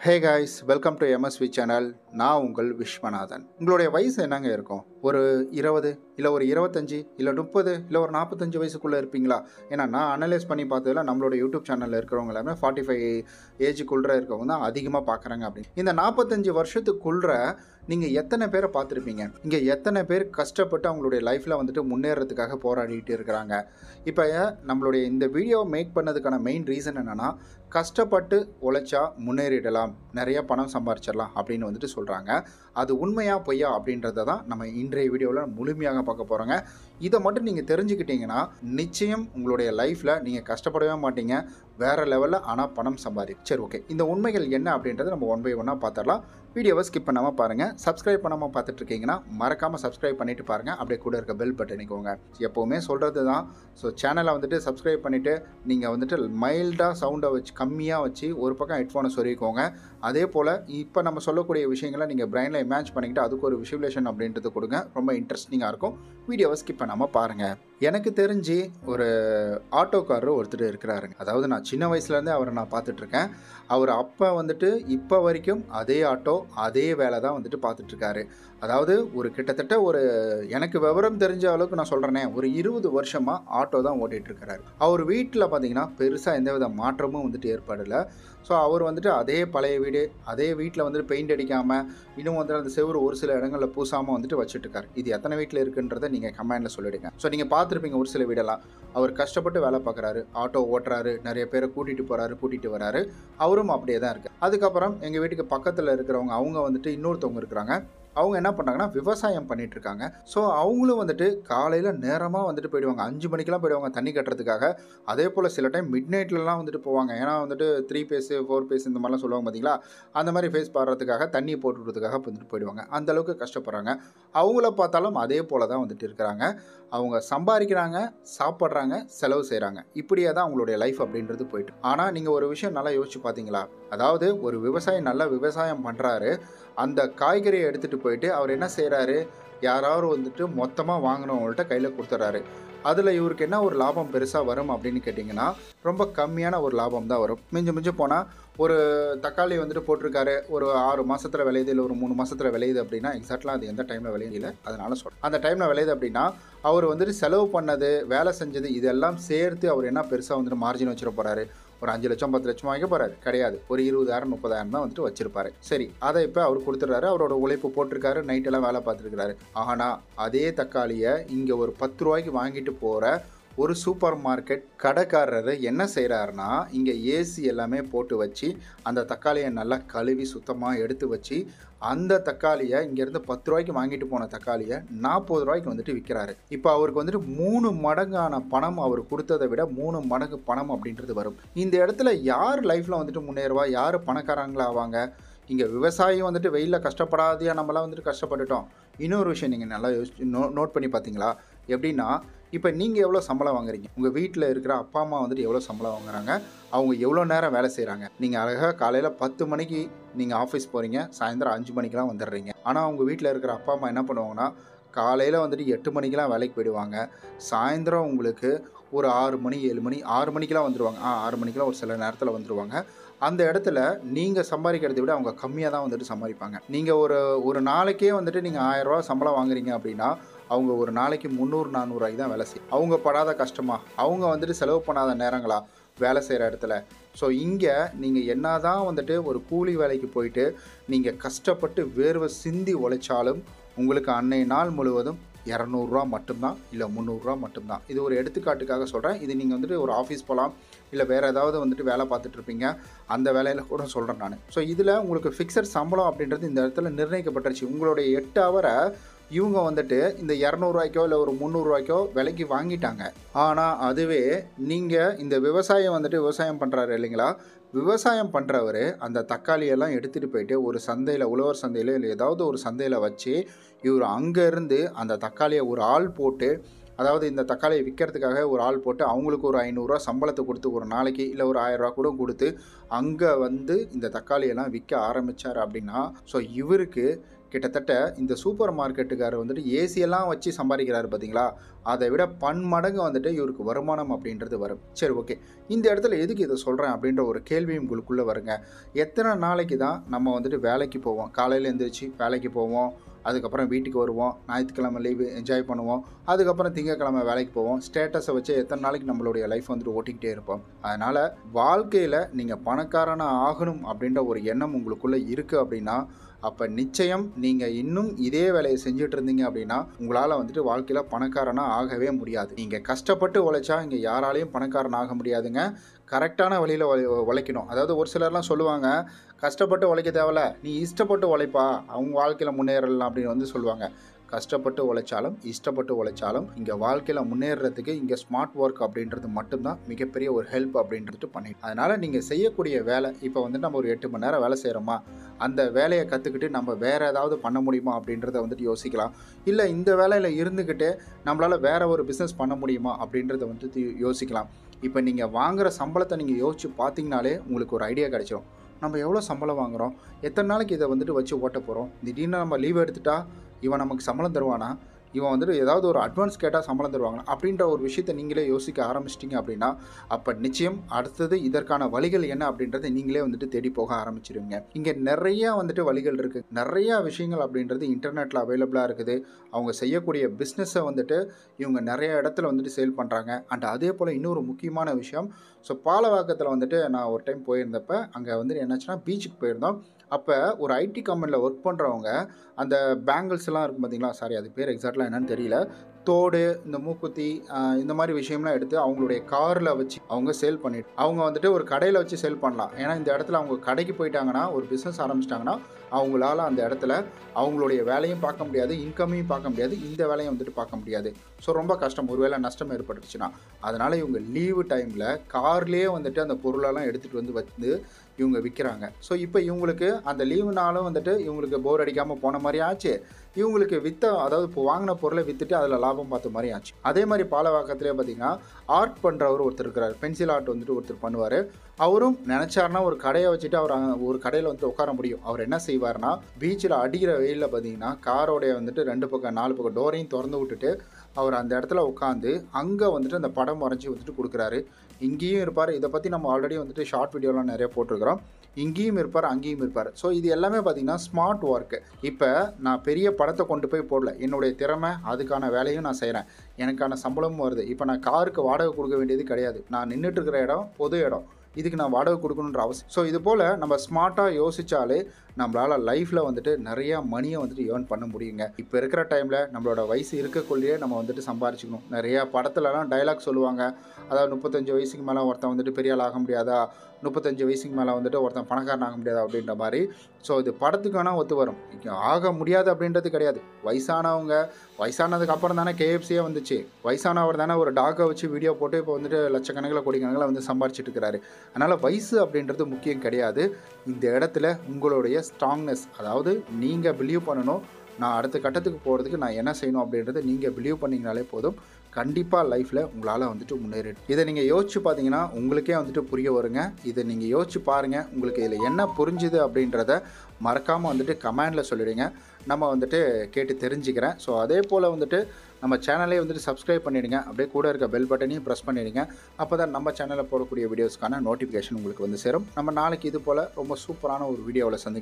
Hey guys, welcome to MSV channel. நான் உங்கள் விஸ்வநாதன். உங்களுடைய வயசு என்னங்க இருக்கும்? ஒரு 20 இல்லை ஒரு 25 இல்லை 30 இல்லை ஒரு 45 வயசுக்குள்ளே இருப்பீங்களா? ஏன்னா நான் அனலைஸ் பண்ணி பார்த்ததில் நம்மளோட யூடியூப் சேனலில் இருக்கிறவங்க எல்லாமே 45 ஏஜுக்குள்ளே இருக்கவங்க தான் அதிகமாக பார்க்குறாங்க. அப்படின்னு இந்த 45 வருஷத்துக்குள்ள நீங்கள் எத்தனை பேரை பார்த்துருப்பீங்க? இங்கே எத்தனை பேர் கஷ்டப்பட்டு அவங்களுடைய லைஃப்பில் வந்துட்டு முன்னேறதுக்காக போராடிட்டு இருக்கிறாங்க? இப்போ நம்மளுடைய இந்த வீடியோவை மேக் பண்ணதுக்கான மெயின் ரீசன் என்னென்னா, கஷ்டப்பட்டு உழைச்சா முன்னேறிடலாம், நிறைய பணம் சம்பாரிச்சிடலாம் அப்படின்னு வந்துட்டு சொல்கிறாங்க. அது உண்மையா பொய்யா அப்படின்றத தான் நம்ம இன்றைய வீடியோவில் முழுமையாக பார்க்க போகிறோங்க. இதை மட்டும் நீங்கள் தெரிஞ்சுக்கிட்டீங்கன்னா நிச்சயம் உங்களுடைய லைஃப்பில் நீங்கள் கஷ்டப்படவே மாட்டீங்க, வேறு லெவலில் ஆனால் பணம் சரி, ஓகே. இந்த உண்மைகள் என்ன அப்படின்றத நம்ம ஒன் பை ஒன்னாக பார்த்துடலாம். வீடியோவை ஸ்கிப் பண்ணாமல் பாருங்கள். சப்ஸ்கிரைப் பண்ணாமல் பார்த்துட்ருக்கீங்கன்னா மறக்காமல் சப்ஸ்கிரைப் பண்ணிவிட்டு பாருங்கள். அப்படியே கூட இருக்க பெல் பட்டன் நினைக்கோங்க. எப்போவுமே சொல்கிறது தான். ஸோ சேனலை வந்துட்டு சப்ஸ்கிரைப் பண்ணிவிட்டு நீங்கள் வந்துட்டு மைல்டாக சவுண்டை வச்சு கம்மியாக வச்சு ஒரு பக்கம் ஹெட்ஃபோனை சொருகிக்கோங்க. அதே போல் இப்போ நம்ம சொல்லக்கூடிய விஷயங்களை நீங்கள் பிரைனில் இமேஜ் பண்ணிக்கிட்டு அதுக்கு ஒரு விஷுவலேஷன் அப்படின்றது கொடுங்க. ரொம்ப இன்ட்ரெஸ்டிங்காக இருக்கும். வீடியோவை ஸ்கிப் பண்ணாமல் பாருங்கள். எனக்கு தெரிஞ்சு ஒரு ஆட்டோக்காரர் ஒருத்தர் இருக்கிறாருங்க. அதாவது நான் சின்ன வயசுலேருந்தே அவரை நான் பார்த்துட்ருக்கேன். அவர் அப்போ வந்துட்டு இப்போ வரைக்கும் அதே ஆட்டோ அதே வேலை தான் வந்துட்டு பார்த்துட்ருக்காரு. அதாவது ஒரு கிட்டத்தட்ட ஒரு எனக்கு விவரம் தெரிஞ்ச அளவுக்கு நான் சொல்கிறேனே, ஒரு 20 வருஷமாக ஆட்டோ தான் ஓட்டிகிட்ருக்கிறாரு. அவர் வீட்டில் பார்த்தீங்கன்னா பெருசாக எந்தவித மாற்றமும் வந்துட்டு ஏற்படலை. ஸோ அவர் வந்துட்டு அதே பழைய வீடு, அதே வீட்டில் வந்துட்டு பெயிண்ட் அடிக்காமல், இன்னும் வந்துட்டு அந்த செவுறு ஒரு சில இடங்களில் பூசாமல் வந்துட்டு வச்சுட்டுருக்காரு. இது எத்தனை வீட்டில் இருக்குன்றதை நீங்கள் கமெண்டில் சொல்லிவிடுங்க. ஸோ நீங்கள் பார்த்துருப்பீங்க ஒரு சில வீடெல்லாம். அவர் கஷ்டப்பட்டு வேலை பார்க்குறாரு, ஆட்டோ ஓட்டுறாரு, நிறைய பேரை கூட்டிகிட்டு போகிறாரு, கூட்டிகிட்டு வராரு. அவரும் அப்படியே தான் இருக்குது. அதுக்கப்புறம் எங்கள் வீட்டுக்கு பக்கத்தில் இருக்கிறவங்க அவங்க வந்துட்டு இன்னொருத்தவங்க இருக்கிறாங்க. அவங்க என்ன பண்ணுறாங்கன்னா விவசாயம் பண்ணிகிட்ருக்காங்க. ஸோ அவங்களும் வந்துட்டு காலையில் நேரமாக வந்துட்டு போயிடுவாங்க. 5 மணிக்கெலாம் போயிடுவாங்க தண்ணி கட்டுறதுக்காக. அதே போல் சில டைம் மிட் நைட்லலாம் வந்துட்டு போவாங்க. ஏன்னா வந்துட்டு 3 பேஸு 4 பேஸ் இந்த மாதிரிலாம் சொல்லுவாங்க பார்த்தீங்களா, அந்த மாதிரி ஃபேஸ் பாடுறதுக்காக தண்ணி போட்டு விடுறதுக்காக வந்துட்டு போயிடுவாங்க. அந்தளவுக்கு கஷ்டப்படுறாங்க. அவங்கள பார்த்தாலும் அதே போல் தான் வந்துட்டு இருக்கிறாங்க. அவங்க சம்பாதிக்கிறாங்க, சாப்பிட்றாங்க, செலவு செய்கிறாங்க. இப்படியே தான் அவங்களுடைய லைஃப் அப்படின்றது போயிட்டு. ஆனால் நீங்கள் ஒரு விஷயம் நல்லா யோசிச்சு பார்த்தீங்களா? அதாவது ஒரு விவசாயி நல்லா விவசாயம் பண்ணுறாரு. அந்த காய்கறியை எடுத்துகிட்டு போயிட்டு அவர் என்ன செய்கிறாரு, யாராவது வந்துட்டு மொத்தமாக வாங்கினவங்கள்ட்ட கையில் கொடுத்துட்றாரு. அதில் இவருக்கு என்ன ஒரு லாபம் பெருசாக வரும் அப்படின்னு கேட்டிங்கன்னா, ரொம்ப கம்மியான ஒரு லாபம் தான் வரும். மிஞ்சி போனால் ஒரு தக்காளி வந்துட்டு போட்டிருக்காரு, ஒரு 6 மாதத்தில் விளையுது, இல்லை ஒரு 3 மாதத்தில் விளையுது அப்படின்னா, எக்ஸாக்ட்லாம் அது எந்த டைமில் விளையுதில்லை, அதனால சொல்கிறேன். அந்த டைமில் விளையுது அப்படின்னா அவர் வந்துட்டு செலவு பண்ணது, வேலை செஞ்சது, இதெல்லாம் சேர்த்து அவர் என்ன பெருசாக வந்துட்டு மார்ஜின் வச்சிட போகிறாரு? ஒரு 5 லட்சம் 10 லட்சம் வாங்க போகிறாரு கிடையாது. ஒரு 20,000 30,000 தான் வந்துட்டு வச்சிருப்பாரு. சரி, அதை இப்போ அவர் கொடுத்துட்றாரு. அவரோட உழைப்பு போட்டிருக்காரு, நைட்டெல்லாம் வேலை பார்த்துருக்காரு. ஆனால் அதே தக்காளியை இங்கே ஒரு 10 ரூபாய்க்கு வாங்கிட்டு போகிற ஒரு சூப்பர் மார்க்கெட் கடைக்காரர் என்ன செய்கிறாருன்னா, இங்கே ஏசி எல்லாமே போட்டு வச்சு அந்த தக்காளியை நல்லா கழுவி சுத்தமாக எடுத்து வச்சு அந்த தக்காளியை இங்கேருந்து 10 ரூபாய்க்கு வாங்கிட்டு போன தக்காளியை 40 ரூபாய்க்கு வந்துட்டு விற்கிறாரு. இப்போ அவருக்கு வந்துட்டு 3 மடங்கான பணம் அவர் கொடுத்ததை விட 3 மடங்கு பணம் அப்படின்றது வரும். இந்த இடத்துல யார் லைஃப்பில் வந்துட்டு முன்னேறுவா, யார் பணக்காரங்களாவாங்க? இங்கே விவசாயி வந்துட்டு வெயிலில் கஷ்டப்படாதையா நம்மளாம் வந்துட்டு கஷ்டப்பட்டுட்டோம். இன்னொரு விஷயம் நீங்கள் நல்லா நோட் பண்ணி பார்த்தீங்களா? எப்படின்னா, இப்போ நீங்கள் எவ்வளோ சம்பளம் வாங்குறீங்க, உங்கள் வீட்டில் இருக்கிற அப்பா அம்மா வந்துட்டு எவ்வளோ சம்பளம் வாங்குறாங்க, அவங்க எவ்வளோ நேரம் வேலை செய்கிறாங்க. நீங்கள் அழகாக காலையில் 10 மணிக்கு நீங்கள் ஆஃபீஸ் போகிறீங்க, சாயந்தரம் 5 மணிக்கெலாம் வந்துடுறீங்க. ஆனால் உங்கள் வீட்டில் இருக்கிற அப்பா அம்மா என்ன பண்ணுவாங்கன்னா, காலையில் வந்துட்டு 8 மணிக்கெலாம் வேலைக்கு போயிடுவாங்க. சாயந்தரம் உங்களுக்கு ஒரு 6 மணி 7 மணி 6 மணிக்கெலாம் வந்துடுவாங்க. 6 மணிக்கெலாம் ஒரு சில நேரத்தில் வந்துடுவாங்க. அந்த இடத்துல நீங்கள் சம்பாதிக்கிறத விட அவங்க கம்மியாக தான் வந்துட்டு சம்பாதிப்பாங்க. நீங்கள் ஒரு நாளைக்கே வந்துட்டு நீங்கள் 1000 ரூபா சம்பளம் வாங்குறீங்க அப்படின்னா, அவங்க ஒரு நாளைக்கு 300 400 ரூபாய்க்கு தான் வேலை செய்யும். அவங்க படாத கஷ்டமா, அவங்க வந்துட்டு செலவு பண்ணாத நேரங்களா வேலை செய்கிற இடத்துல. ஸோ இங்கே நீங்கள் என்ன தான் வந்துட்டு ஒரு கூலி வேலைக்கு போயிட்டு நீங்கள் கஷ்டப்பட்டு வேர்வை சிந்தி உழைச்சாலும் உங்களுக்கு அன்னைய நாள் முழுவதும் 200 ரூபா மட்டும்தான், இல்லை 300 ரூபா மட்டும்தான். இது ஒரு எடுத்துக்காட்டுக்காக சொல்கிறேன். இது நீங்கள் வந்துட்டு ஒரு ஆஃபீஸ் போகலாம், இல்லை வேறு ஏதாவது வந்துட்டு வேலை பார்த்துட்ருப்பீங்க, அந்த வேலையில் கூட சொல்கிறேன் நான். ஸோ இதில் உங்களுக்கு ஃபிக்ஸட் சம்பளம் அப்படின்றது இந்த இடத்துல நிர்ணயிக்கப்பட்டுருச்சு. உங்களுடைய 8 ஹவரை இவங்க வந்துட்டு இந்த 200 ரூபாய்க்கோ இல்லை ஒரு 300 ரூபாய்க்கோ விலைக்கு வாங்கிட்டாங்க. ஆனால் அதுவே நீங்கள் இந்த விவசாயம் வந்துட்டு விவசாயம் பண்ணுறாரு இல்லைங்களா, விவசாயம் பண்ணுறவர் அந்த தக்காளியெல்லாம் எடுத்துகிட்டு போயிட்டு ஒரு சந்தையில், உழவர் சந்தையில் இல்லை ஏதாவது ஒரு சந்தையில் வச்சு இவர் அங்கேருந்து அந்த தக்காளியை ஒரு ஆள் போட்டு, அதாவது இந்த தக்காளியை விற்கிறதுக்காக ஒரு ஆள் போட்டு அவங்களுக்கு ஒரு 500 ரூபா சம்பளத்தை கொடுத்து ஒரு நாளைக்கு இல்லை ஒரு 1000 ரூபா கூட கொடுத்து அங்கே வந்து இந்த தக்காளியெல்லாம் விற்க ஆரம்பித்தார் அப்படின்னா, ஸோ இவருக்கு கிட்டத்தட்ட இந்த சூப்பர் மார்க்கெட்டுக்காரர் வந்துட்டு ஏசியெல்லாம் வச்சு சம்பாதிக்கிறாரு பார்த்தீங்களா, அதை விட பன்மடங்கு வந்துட்டு இவருக்கு வருமானம் அப்படின்றது வரும். சரி, ஓகே. இந்த இடத்துல எதுக்கு இதை சொல்கிறேன் அப்படின்ற ஒரு கேள்வியும் உங்களுக்குள்ளே வருங்க. எத்தனை நாளைக்கு தான் நம்ம வந்துட்டு வேலைக்கு போவோம், காலையில் எழுந்திரிச்சு வேலைக்கு போவோம், அதுக்கப்புறம் வீட்டுக்கு வருவோம், ஞாயிற்றுக்கிழமை லீவு என்ஜாய் பண்ணுவோம், அதுக்கப்புறம் திங்கக்கிழமை வேலைக்கு போவோம், ஸ்டேட்டஸை வச்சு எத்தனை நாளைக்கு நம்மளுடைய லைஃப் வந்துட்டு ஓட்டிக்கிட்டே இருப்போம். அதனால் வாழ்க்கையில் நீங்கள் பணக்காரனாக ஆகணும் அப்படின்ற ஒரு எண்ணம் உங்களுக்குள்ளே இருக்குது அப்படின்னா, அப்போ நிச்சயம் நீங்கள் இன்னும் இதே வேலையை செஞ்சுட்டு இருந்தீங்க அப்படின்னா உங்களால் வந்துட்டு வாழ்க்கையில் பணக்காரனாக ஆகவே முடியாது. நீங்கள் கஷ்டப்பட்டு உழைச்சா இங்கே யாராலையும் பணக்காரன் ஆக முடியாதுங்க. கரெக்டான வழியில் உழைக்கணும். அதாவது ஒரு சிலர்லாம் சொல்லுவாங்க, கஷ்டப்பட்டு உழைக்க தேவையில்ல, நீ இஷ்டப்பட்டு உழைப்பா, அவங்க வாழ்க்கையில் முன்னேறலாம் அப்படின்னு வந்து சொல்லுவாங்க. கஷ்டப்பட்டு உழைச்சாலும் இஷ்டப்பட்டு உழைச்சாலும் இங்கே வாழ்க்கையில் முன்னேறதுக்கு இங்கே ஸ்மார்ட் ஒர்க் அப்படின்றது மட்டும்தான் மிகப்பெரிய ஒரு ஹெல்ப் அப்படின்றது பண்ணிடும். அதனால் நீங்கள் செய்யக்கூடிய வேலை, இப்போ வந்துட்டு நம்ம ஒரு 8 மணி நேரம் வேலை செய்கிறோமா, அந்த வேலையை கற்றுக்கிட்டு நம்ம வேறு ஏதாவது பண்ண முடியுமா அப்படின்றத வந்துட்டு யோசிக்கலாம். இல்லை இந்த வேலையில் இருந்துக்கிட்டே நம்மளால் வேறு ஒரு பிஸ்னஸ் பண்ண முடியுமா அப்படின்றத வந்துட்டு யோசிக்கலாம். இப்போ நீங்கள் வாங்குகிற சம்பளத்தை நீங்கள் யோசித்து பார்த்தீங்கனாலே உங்களுக்கு ஒரு ஐடியா கிடைச்சிடும். நம்ம எவ்வளோ சம்பளம் வாங்குகிறோம், எத்தனை நாளைக்கு இதை வந்துட்டு வச்சு ஓட்ட போகிறோம், திடீர்னு நம்ம லீவ் எடுத்துட்டா இவன் நமக்கு சம்பளம் தருவானா, இவன் வந்துட்டு ஏதாவது ஒரு அட்வான்ஸ் கேட்டால் சம்பளம் தருவாங்களா அப்படின்ற ஒரு விஷயத்தை நீங்களே யோசிக்க ஆரம்பிச்சிட்டிங்க அப்படின்னா அப்போ நிச்சயம் அடுத்தது இதற்கான வழிகள் என்ன அப்படின்றத நீங்களே வந்துட்டு தேடி போக ஆரம்பிச்சிருவீங்க. இங்கே நிறையா வந்துட்டு வழிகள் இருக்குது, நிறையா விஷயங்கள் அப்படின்றது இன்டர்நெட்டில் அவைலபிளாக இருக்குது. அவங்க செய்யக்கூடிய பிஸ்னஸை வந்துட்டு இவங்க நிறைய இடத்துல வந்துட்டு சேல் பண்ணுறாங்க. அண்ட் அதே போல் இன்னொரு முக்கியமான விஷயம், ஸோ பாலவாக்கத்தில் வந்துட்டு நான் ஒரு டைம் போயிருந்தப்ப அங்கே வந்துட்டு என்னாச்சுன்னா பீச்சுக்கு போயிருந்தோம். அப்போ ஒரு ஐடி கம்பெனியில் ஒர்க் பண்ணுறவங்க அந்த பேங்கிள்ஸ் எல்லாம் இருக்கும் பார்த்தீங்களா, சாரி அது பேர் எக்ஸாக்டாக என்னன்னு தெரியல, தோடு, இந்த மூக்குத்தி, இந்த மாதிரி விஷயம்லாம் எடுத்து அவங்களுடைய காரில் வச்சு அவங்க சேல் பண்ணிட்டு அவங்க வந்துட்டு ஒரு கடையில் வச்சு சேல் பண்ணலாம். ஏன்னா இந்த இடத்துல அவங்க கடைக்கு போயிட்டாங்கன்னா, ஒரு பிஸ்னஸ் ஆரம்பிச்சிட்டாங்கன்னா அவங்களால அந்த இடத்துல அவங்களுடைய வேலையும் பார்க்க முடியாது, இன்கமையும் பார்க்க முடியாது, இந்த வேலையும் வந்துட்டு பார்க்க முடியாது. ஸோ ரொம்ப கஷ்டம், ஒருவேளை நஷ்டம் ஏற்பட்டுச்சுன்னா. அதனால் இவங்க லீவு டைமில் கார்லேயே வந்துட்டு அந்த பொருளெல்லாம் எடுத்துகிட்டு வந்து இவங்க விற்கிறாங்க. ஸோ இப்போ இவங்களுக்கு அந்த லீவுனாலும் வந்துட்டு இவங்களுக்கு போர் அடிக்காமல் போன மாதிரி ஆச்சு, இவங்களுக்கு அதாவது இப்போ வாங்கின பொருளை விற்றுட்டு அதில் லாபம் பார்த்த மாதிரி ஆச்சு. அதே மாதிரி பாலவாக்கத்திலே பார்த்திங்கன்னா ஆர்ட் பண்ணுறவர் ஒருத்தர் இருக்கிறார், பென்சில் ஆர்ட் வந்துட்டு ஒருத்தர் பண்ணுவார். அவரும் நினச்சாருன்னா ஒரு கடையை வச்சுட்டு அவர் ஒரு கடையில் வந்துட்டு உட்கார முடியும். அவர் என்ன செய்வார்னா, பீச்சில் அடிக்கிற வெயிலில் பார்த்திங்கன்னா காரோடைய வந்துட்டு 2 பக்கம் 4 பக்கம் டோரையும் திறந்து விட்டுட்டு அவர் அந்த இடத்துல உட்காந்து அங்கே வந்துட்டு அந்த படம் வரைஞ்சி வந்துட்டு கொடுக்குறாரு. இங்கேயும் இருப்பார். இதை பற்றி நம்ம ஆல்ரெடி வந்துட்டு ஷார்ட் வீடியோலாம் நிறைய போட்டிருக்கிறோம். இங்கேயும் இருப்பார், அங்கேயும் இருப்பார். ஸோ இது எல்லாமே பார்த்திங்கன்னா ஸ்மார்ட் ஒர்க்கு. இப்போ நான் பெரிய படத்தை கொண்டு போய் போடல, என்னுடைய திறமை அதுக்கான வேலையும் நான் செய்கிறேன், எனக்கான சம்பளமும் வருது. இப்போ நான் காருக்கு வாடகை கொடுக்க வேண்டியது கிடையாது. நான் நின்றுட்டு இருக்கிற இடம் பொது இடம், இதுக்கு நான் வாடகை கொடுக்கணுன்ற அவசியம். ஸோ இது போல் நம்ம ஸ்மார்ட்டாக யோசித்தாலே நம்மளால் லைஃப்பில் வந்துட்டு நிறையா மணியை வந்துட்டு ஏர்ன் பண்ண முடியுங்க. இப்போ இருக்கிற டைமில் நம்மளோட வயசு இருக்கக்குள்ளேயே நம்ம வந்துட்டு சம்பாரிச்சிக்கணும். நிறையா படத்துலலாம் டைலாக் சொல்லுவாங்க, அதாவது 35 வயசுக்கு மேலே ஒருத்தன் வந்துட்டு பெரிய ஆள் ஆக முடியாதா, 35 வயசுக்கு மேலே வந்துட்டு ஒருத்தன் பணக்காரன் ஆக முடியாதா அப்படின்ற மாதிரி. ஸோ இது படத்துக்கு வேணால் ஒத்து வரும், ஆக முடியாது அப்படின்றது கிடையாது. வயசானதுக்கு அப்புறம் தானே கேஎஃப்சியே வந்துச்சு. வயசானவர் தானே ஒரு டாக்கை வச்சு வீடியோ போட்டு இப்போ வந்துட்டு லட்சக்கணக்கில் கோடிக்கணக்கில் வந்து சம்பாரிச்சிட்டு இருக்கிறாரு. அதனால் வயசு அப்படின்றது முக்கியம் கிடையாது. இந்த இடத்துல உங்களுடைய ஸ்ட்ராங்னஸ், அதாவது நீங்கள் பிலீவ் பண்ணணும், நான் அடுத்த கட்டத்துக்கு போகிறதுக்கு நான் என்ன செய்யணும் அப்படின்றத நீங்கள் பிலீவ் பண்ணிங்கனாலே போதும். கண்டிப்பாக லைஃப்பில் உங்களால் வந்துட்டு முன்னேறிடும். இதை நீங்கள் யோசிச்சு பார்த்தீங்கன்னா உங்களுக்கே வந்துட்டு புரிய வருங்க. இதை நீங்கள் யோசிச்சு பாருங்கள், உங்களுக்கு இதில் என்ன புரிஞ்சுது அப்படின்றத மறக்காமல் வந்துட்டு கமெண்டில் சொல்லிவிடுங்க, நம்ம வந்துட்டு கேட்டு தெரிஞ்சுக்கிறேன். ஸோ அதே போல் வந்துட்டு நம்ம சேனலே வந்துட்டு சப்ஸ்கிரைப் பண்ணிவிடுங்க, அப்படியே கூட இருக்க பெல் பட்டனையும் ப்ரெஸ் பண்ணிவிடுங்க. அப்போ தான் நம்ம சேனலில் போடக்கூடிய வீடியோஸ்க்கான நோட்டிஃபிகேஷன் உங்களுக்கு வந்து சேரும். நம்ம நாளைக்கு இது போல் ரொம்ப சூப்பரான ஒரு வீடியோவில் சந்திக்கிறோம்.